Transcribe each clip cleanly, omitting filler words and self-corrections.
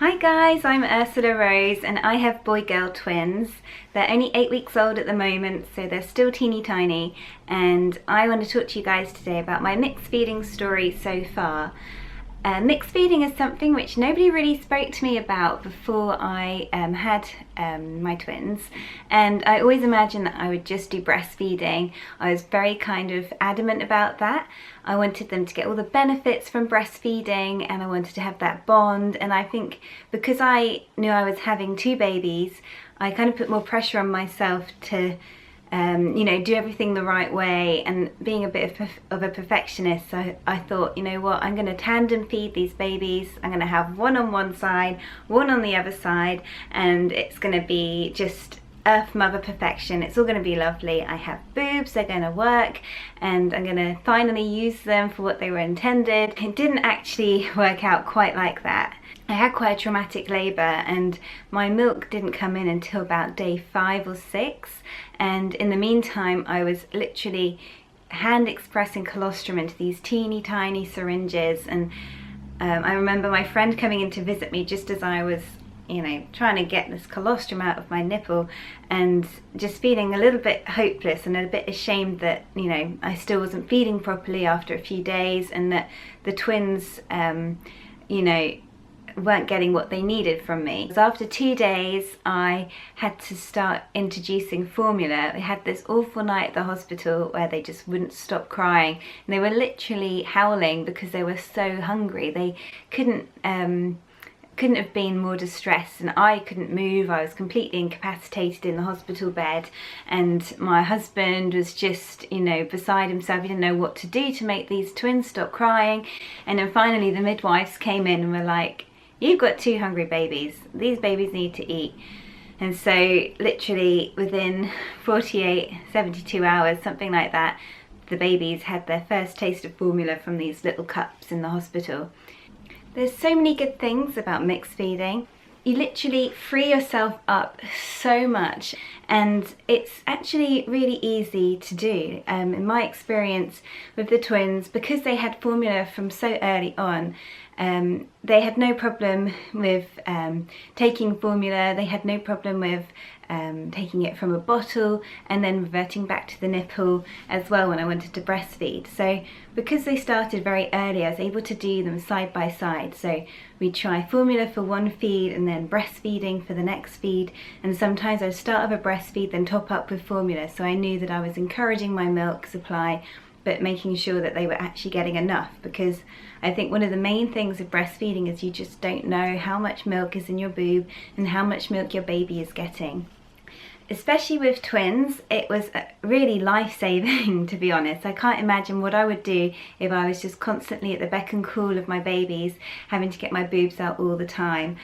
Hi guys, I'm Ursula Rose and I have boy-girl twins. They're only 8 weeks old at the moment, so they're still teeny tiny, and I want to talk to you guys today about my mixed feeding story so far. Mixed feeding is something which nobody really spoke to me about before I had my twins, and I always imagined that I would just do breastfeeding. I was very kind of adamant about that. I wanted them to get all the benefits from breastfeeding and I wanted to have that bond, and I think because I knew I was having two babies, I kind of put more pressure on myself to do everything the right way, and being a bit of a perfectionist, so I thought, you know what, I'm going to tandem feed these babies. I'm going to have one on one side, one on the other side, and it's going to be just Earth Mother perfection. It's all going to be lovely. I have boobs, they're going to work, and I'm going to finally use them for what they were intended. It didn't actually work out quite like that. I had quite a traumatic labour, and my milk didn't come in until about day 5 or 6, and in the meantime I was literally hand expressing colostrum into these teeny tiny syringes. And I remember my friend coming in to visit me just as I was trying to get this colostrum out of my nipple, and just feeling a little bit hopeless and a bit ashamed that I still wasn't feeding properly after a few days, and that the twins weren't getting what they needed from me. So after 2 days I had to start introducing formula. We had this awful night at the hospital where they just wouldn't stop crying, and they were literally howling because they were so hungry. They couldn't have been more distressed, and I couldn't move. I was completely incapacitated in the hospital bed, and my husband was just beside himself. He didn't know what to do to make these twins stop crying. And then finally the midwives came in and were like, "You've got 2 hungry babies. These babies need to eat." And so literally within 48, 72 hours, something like that, the babies had their first taste of formula from these little cups in the hospital. There's so many good things about mixed feeding. You literally free yourself up so much, and it's actually really easy to do. In my experience with the twins, because they had formula from so early on, they had no problem with taking formula. They had no problem with taking it from a bottle and then reverting back to the nipple as well when I wanted to breastfeed. So because they started very early, I was able to do them side by side. So we'd try formula for one feed and then breastfeeding for the next feed, and sometimes I'd start with a breastfeed then top up with formula, so I knew that I was encouraging my milk supply but making sure that they were actually getting enough, because I think one of the main things of breastfeeding is you just don't know how much milk is in your boob and how much milk your baby is getting. Especially with twins, it was really life-saving, to be honest. I can't imagine what I would do if I was just constantly at the beck and call of my babies, having to get my boobs out all the time.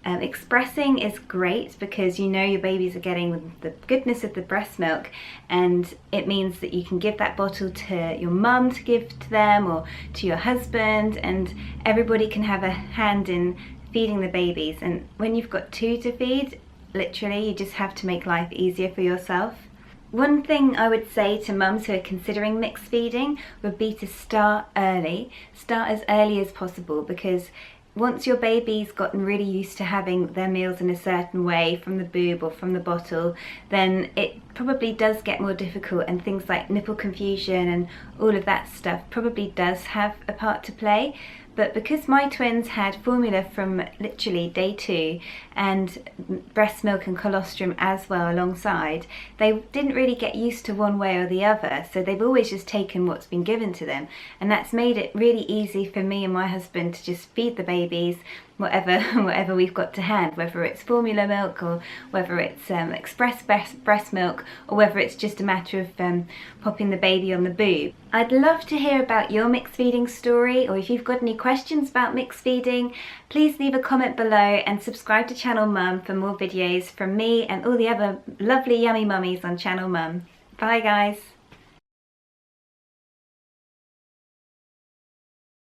Expressing is great because your babies are getting the goodness of the breast milk, and it means that you can give that bottle to your mum to give to them, or to your husband, and everybody can have a hand in feeding the babies. And when you've got 2 to feed, literally you just have to make life easier for yourself. One thing I would say to mums who are considering mixed feeding would be to start early. Start as early as possible, because once your baby's gotten really used to having their meals in a certain way from the boob or from the bottle, then it probably does get more difficult, and things like nipple confusion and all of that stuff probably does have a part to play. But because my twins had formula from literally day 2 and breast milk and colostrum as well alongside, they didn't really get used to one way or the other, so they've always just taken what's been given to them, and that's made it really easy for me and my husband to just feed the babies whatever we've got to hand, whether it's formula milk or whether it's express breast milk, or whether it's just a matter of popping the baby on the boob. I'd love to hear about your mixed feeding story, or if you've got any questions about mixed feeding, please leave a comment below and subscribe to Channel Mum for more videos from me and all the other lovely yummy mummies on Channel Mum. Bye guys!